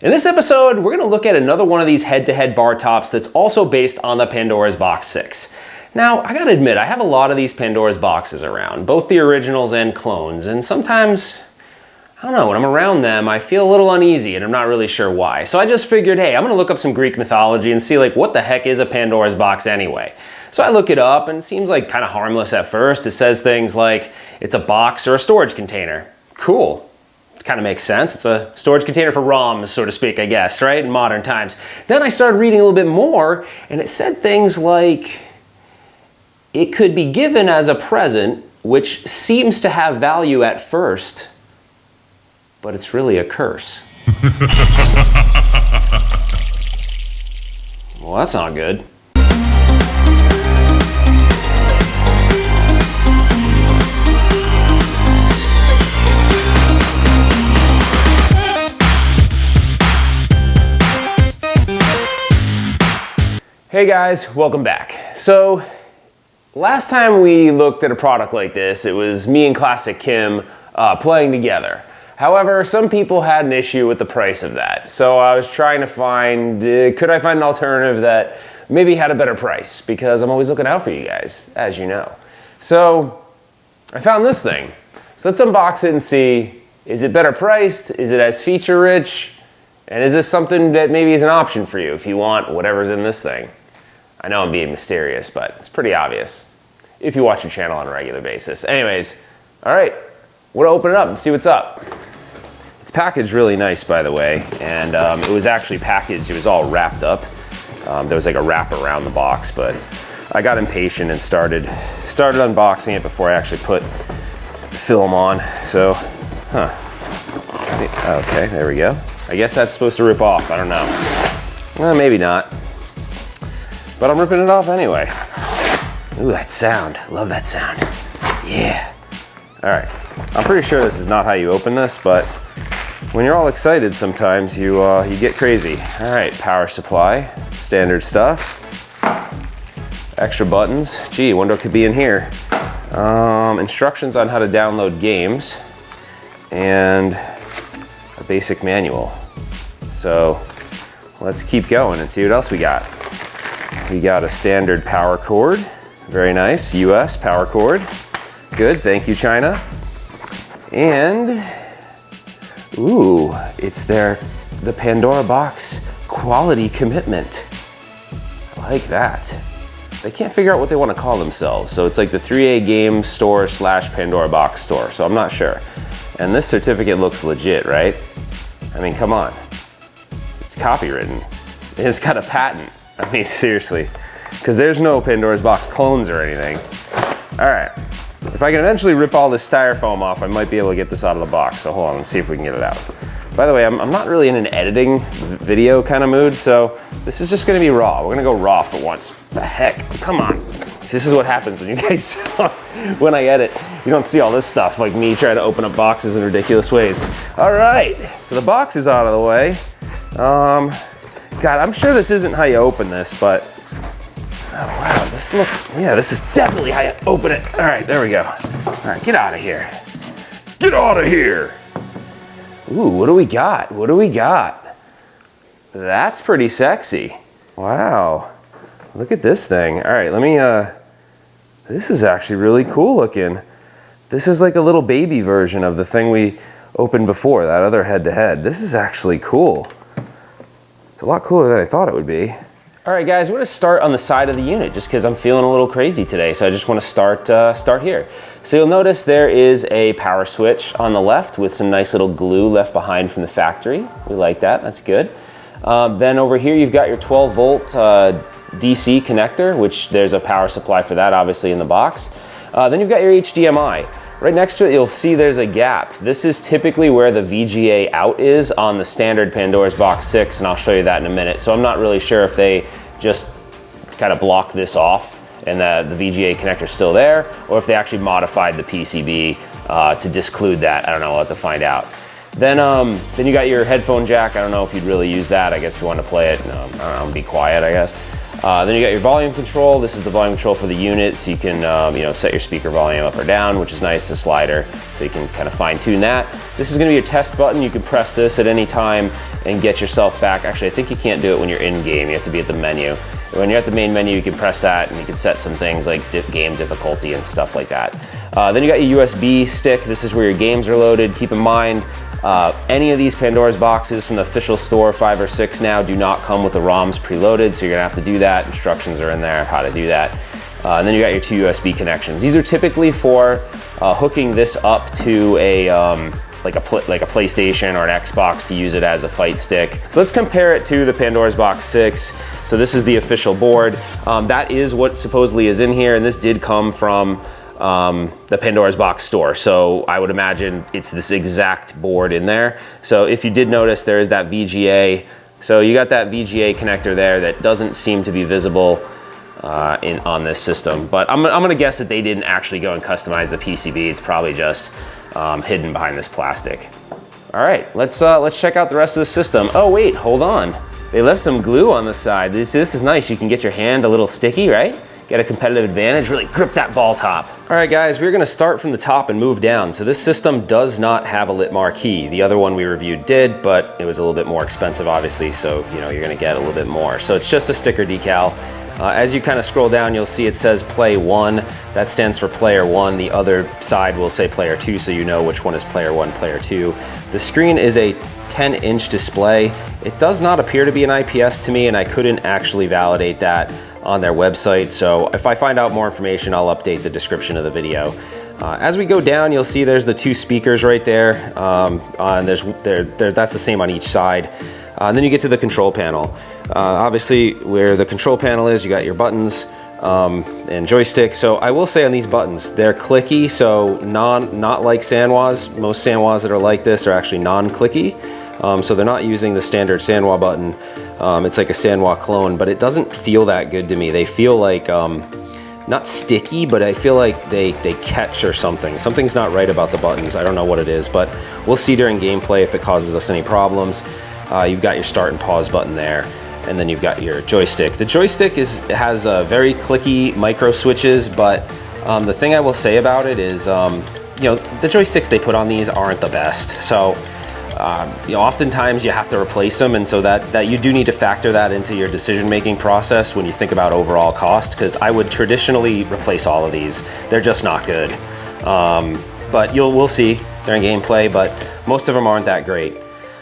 In this episode, we're gonna look at another one of these head-to-head bar tops that's also based on the Pandora's Box 6. Now, I gotta admit, I have a lot of these Pandora's boxes around, both the originals and clones, and sometimes, I don't know, when I'm around them, I feel a little uneasy and I'm not really sure why. So I just figured, hey, I'm gonna look up some Greek mythology and see like, what the heck is a Pandora's box anyway? So I look it up and it seems like kind of harmless at first. It says things like, it's a box or a storage container. Cool. Kind of makes sense. It's a storage container for ROMs, so to speak, I guess, right? In modern times. Then I started reading a little bit more, and it said things like, it could be given as a present, which seems to have value at first, but it's really a curse. Well, that's not good. Hey guys, welcome back. So, last time we looked at a product like this, it was me and Classic Kim playing together. However, some people had an issue with the price of that. So I was trying to find, could I find an alternative that maybe had a better price? Because I'm always looking out for you guys, as you know. So, I found this thing. So let's unbox it and see, is it better priced? Is it as feature rich? And is this something that maybe is an option for you if you want whatever's in this thing? I know I'm being mysterious, but it's pretty obvious if you watch your channel on a regular basis. Anyways, all right, we're gonna open it up and see what's up. It's packaged really nice, by the way, and it was actually packaged, it was all wrapped up. There was like a wrap around the box, but I got impatient and started unboxing it before I actually put the film on. So, okay, there we go. I guess that's supposed to rip off, I don't know. Maybe not. But I'm ripping it off anyway. Ooh, that sound. Love that sound. Yeah. All right. I'm pretty sure this is not how you open this, but when you're all excited sometimes you get crazy. All right, power supply, standard stuff. Extra buttons. Gee, wonder what could be in here. Instructions on how to download games and a basic manual. So let's keep going and see what else we got. We got a standard power cord, very nice, US power cord. Good, thank you, China. And, ooh, it's the Pandora box quality commitment. I like that. They can't figure out what they want to call themselves, so it's like the 3A game store / Pandora box store, so I'm not sure. And this certificate looks legit, right? I mean, come on. It's copywritten, and it's got a patent. I mean, seriously, because there's no Pandora's box clones or anything. All right, if I can eventually rip all this styrofoam off, I might be able to get this out of the box. So hold on, let's see if we can get it out. By the way, I'm not really in an editing video kind of mood, so this is just gonna be raw. We're gonna go raw for once. The heck, come on. This is what happens when you guys, when I edit, you don't see all this stuff, like me trying to open up boxes in ridiculous ways. All right, so the box is out of the way. God, I'm sure this isn't how you open this, but, oh wow, this is definitely how you open it. All right, there we go. All right, get out of here. Get out of here. Ooh, what do we got? What do we got? That's pretty sexy. Wow, look at this thing. All right, let me, this is actually really cool looking. This is like a little baby version of the thing we opened before, that other head-to-head. This is actually cool. It's a lot cooler than I thought it would be. All right, guys, we're gonna start on the side of the unit just because I'm feeling a little crazy today, so I just wanna start here. So you'll notice there is a power switch on the left with some nice little glue left behind from the factory. We like that, that's good. Then over here, you've got your 12 volt DC connector, which there's a power supply for that, obviously, in the box. Then you've got your HDMI. Right next to it, you'll see there's a gap. This is typically where the VGA out is on the standard Pandora's Box 6, and I'll show you that in a minute. So I'm not really sure if they just kind of block this off and the VGA connector's still there, or if they actually modified the PCB to disclude that. I don't know, we'll have to find out. Then you got your headphone jack. I don't know if you'd really use that. I guess if you want to play it, I don't know, be quiet, I guess. Then you got your volume control. This is the volume control for the unit, so you can you know, set your speaker volume up or down, which is nice, the slider, so you can kind of fine tune that. This is gonna be your test button. You can press this at any time and get yourself back. Actually, I think you can't do it when you're in game. You have to be at the menu. When you're at the main menu, you can press that and you can set some things like game difficulty and stuff like that. Then you got your USB stick. This is where your games are loaded. Keep in mind, any of these Pandora's boxes from the official store, 5 or 6 now, do not come with the ROMs preloaded, so you're gonna have to do that. Instructions are in there how to do that. And then you got your 2 USB connections. These are typically for hooking this up to a like a PlayStation or an Xbox to use it as a fight stick. So let's compare it to the Pandora's Box 6. So this is the official board. That is what supposedly is in here, and this did come from the Pandora's Box store. So I would imagine it's this exact board in there. So if you did notice, there is that VGA. So you got that VGA connector there that doesn't seem to be visible on this system. But I'm gonna guess that they didn't actually go and customize the PCB. It's probably just hidden behind this plastic. All right, let's check out the rest of the system. Oh wait, hold on. They left some glue on the side. This is nice. You can get your hand a little sticky, right? Get a competitive advantage, really grip that ball top. All right guys, we're gonna start from the top and move down. So this system does not have a lit marquee. The other one we reviewed did, but it was a little bit more expensive obviously, so you know, you're gonna get a little bit more. So it's just a sticker decal. As you kind of scroll down, you'll see it says play 1. That stands for player 1. The other side will say player 2, so you know which one is player 1, player 2. The screen is a 10-inch display. It does not appear to be an IPS to me, and I couldn't actually validate that on their website. So if I find out more information, I'll update the description of the video. As we go down, you'll see there's the 2 speakers right there. And that's the same on each side. And then you get to the control panel. Obviously, where the control panel is, you got your buttons and joystick. So I will say on these buttons, they're clicky, so not like Sanwas. Most Sanwas that are like this are actually non-clicky. So they're not using the standard Sanwa button. It's like a Sanwa clone, but it doesn't feel that good to me. They feel like, not sticky, but I feel like they catch or something. Something's not right about the buttons. I don't know what it is, but we'll see during gameplay if it causes us any problems. You've got your start and pause button there, and then you've got your joystick. The joystick has very clicky micro switches, but the thing I will say about it is, you know, the joysticks they put on these aren't the best. So, you know, oftentimes you have to replace them, and so that you do need to factor that into your decision-making process when you think about overall cost, because I would traditionally replace all of these. They're just not good. But we'll see during gameplay, but most of them aren't that great.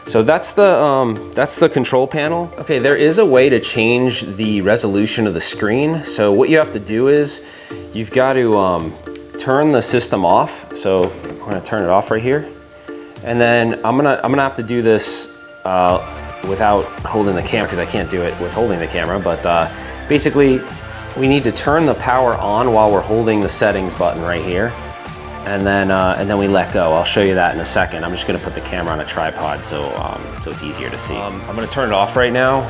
So that's the control panel. Okay, there is a way to change the resolution of the screen. So what you have to do is you've got to turn the system off. So I'm gonna turn it off right here. And then I'm gonna have to do this without holding the camera, because I can't do it with holding the camera. But basically, we need to turn the power on while we're holding the settings button right here. And then we let go. I'll show you that in a second. I'm just gonna put the camera on a tripod so it's easier to see. I'm gonna turn it off right now.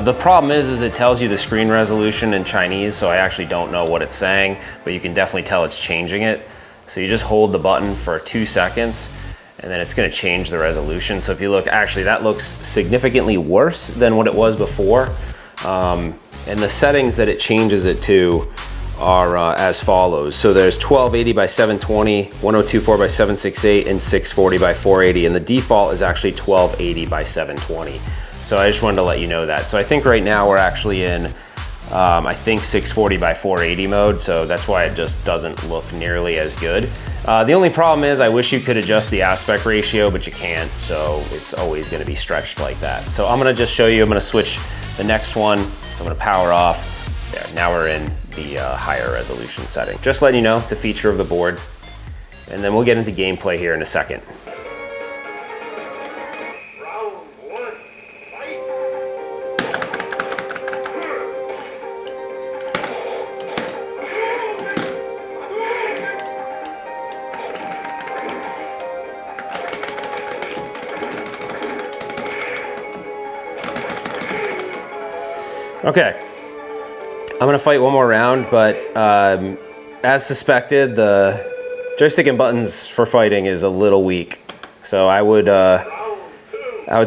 The problem is it tells you the screen resolution in Chinese, so I actually don't know what it's saying, but you can definitely tell it's changing it. So you just hold the button for 2 seconds, and then it's gonna change the resolution. So if you look, actually that looks significantly worse than what it was before. And the settings that it changes it to are as follows. So there's 1280 by 720, 1024 by 768, and 640 by 480. And the default is actually 1280 by 720. So I just wanted to let you know that. So I think right now we're actually in, I think 640 by 480 mode. So that's why it just doesn't look nearly as good. The only problem is I wish you could adjust the aspect ratio, but you can't. So it's always gonna be stretched like that. So I'm gonna just show you, I'm gonna switch the next one. So I'm gonna power off. There, now we're in the higher resolution setting. Just letting you know, it's a feature of the board. And then we'll get into gameplay here in a second. Round 1, fight! Okay. I'm gonna fight one more round, but as suspected, the joystick and buttons for fighting is a little weak. So I would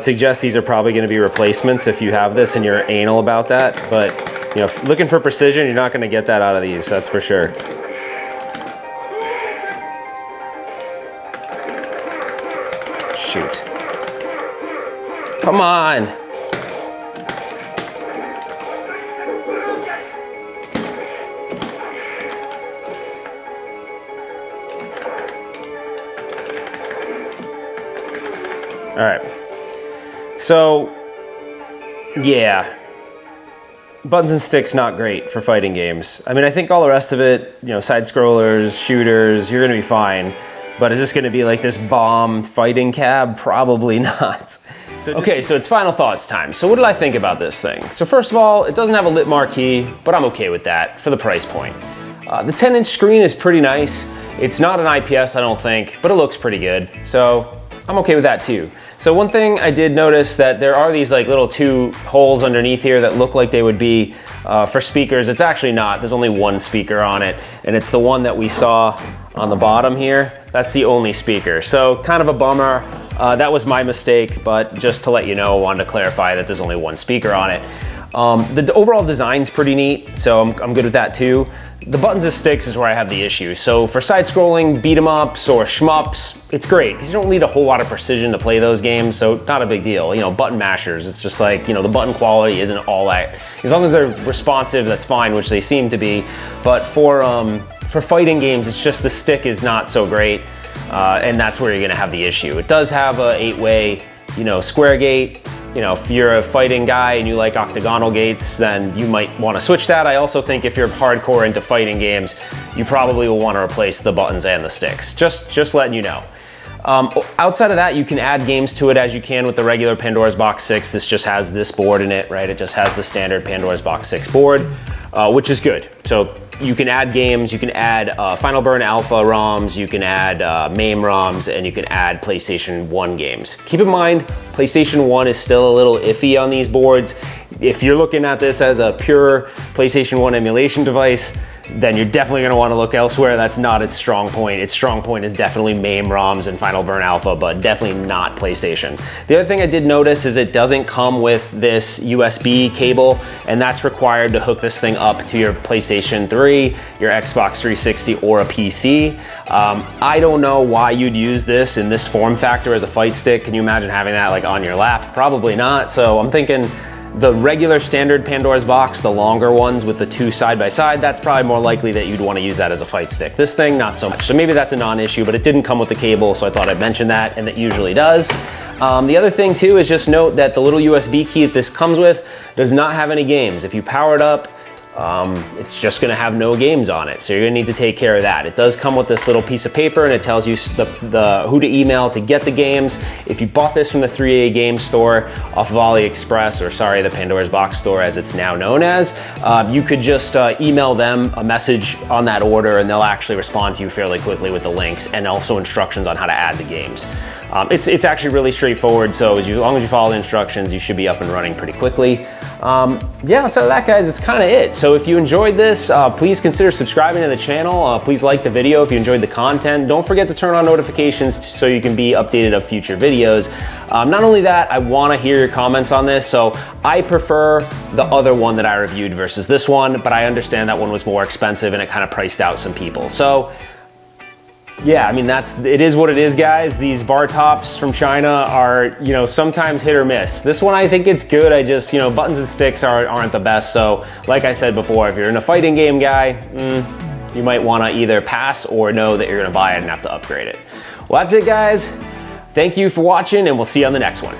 suggest these are probably gonna be replacements if you have this and you're anal about that, but You know, looking for precision, you're not gonna get that out of these, that's for sure. Shoot. Come on. All right. So, yeah. Buttons and sticks, not great for fighting games. I mean, I think all the rest of it, you know, side scrollers, shooters, you're gonna be fine. But is this gonna be like this bomb fighting cab? Probably not. Okay, so it's final thoughts time. So what did I think about this thing? So first of all, it doesn't have a lit marquee, but I'm okay with that for the price point. The 10-inch screen is pretty nice. It's not an IPS, I don't think, but it looks pretty good. So I'm okay with that too. So one thing I did notice that there are these like little 2 holes underneath here that look like they would be for speakers. It's actually not, there's only one speaker on it, and it's the one that we saw on the bottom here. That's the only speaker. So kind of a bummer. That was my mistake, but just to let you know, I wanted to clarify that there's only one speaker on it. The overall design's pretty neat, so I'm good with that too. The buttons and sticks is where I have the issue. So for side-scrolling beat 'em ups or shmups, it's great because you don't need a whole lot of precision to play those games, so not a big deal. You know, button mashers, it's just like, you know, the button quality isn't all that. As long as they're responsive, that's fine, which they seem to be. But for fighting games, it's just the stick is not so great, and that's where you're gonna have the issue. It does have a 8-way, you know, square gate. You know, if you're a fighting guy and you like octagonal gates, then you might want to switch that. I also think if you're hardcore into fighting games, you probably will want to replace the buttons and the sticks. Just letting you know. Outside of that, you can add games to it as you can with the regular Pandora's Box 6. This just has this board in it, right? It just has the standard Pandora's Box 6 board, which is good. So you can add games, you can add Final Burn Alpha ROMs, you can add MAME ROMs, and you can add PlayStation 1 games. Keep in mind, PlayStation 1 is still a little iffy on these boards. If you're looking at this as a pure PlayStation 1 emulation device, then you're definitely gonna wanna look elsewhere. That's not its strong point. Its strong point is definitely MAME ROMs and Final Burn Alpha, but definitely not PlayStation. The other thing I did notice is it doesn't come with this USB cable, and that's required to hook this thing up to your PlayStation 3, your Xbox 360, or a PC. I don't know why you'd use this in this form factor as a fight stick. Can you imagine having that like on your lap? Probably not, so I'm thinking the regular standard Pandora's box, the longer ones with the 2 side by side, that's probably more likely that you'd want to use that as a fight stick. This thing, not so much. So maybe that's a non-issue, but it didn't come with the cable, so I thought I'd mention that, and it usually does. The other thing too is just note that the little USB key that this comes with does not have any games. If you power it up, it's just gonna have no games on it, so you're gonna need to take care of that. It does come with this little piece of paper, and it tells you who to email to get the games. If you bought this from the 3A game store off of AliExpress, or sorry, the Pandora's Box store as it's now known as, you could just email them a message on that order, and they'll actually respond to you fairly quickly with the links and also instructions on how to add the games. It's actually really straightforward, so as long as you follow the instructions, you should be up and running pretty quickly. Yeah, outside of that, guys, it's kind of it. So if you enjoyed this, please consider subscribing to the channel. Please like the video if you enjoyed the content. Don't forget to turn on notifications so you can be updated of future videos. Not only that, I want to hear your comments on this. So I prefer the other one that I reviewed versus this one, but I understand that one was more expensive and it kind of priced out some people. So yeah, I mean, it is what it is, guys. These bar tops from China are, you know, sometimes hit or miss. This one, I think it's good. I just, you know, buttons and sticks aren't the best. So like I said before, if you're in a fighting game guy, you might want to either pass or know that you're going to buy it and have to upgrade it. Well, that's it, guys. Thank you for watching, and we'll see you on the next one.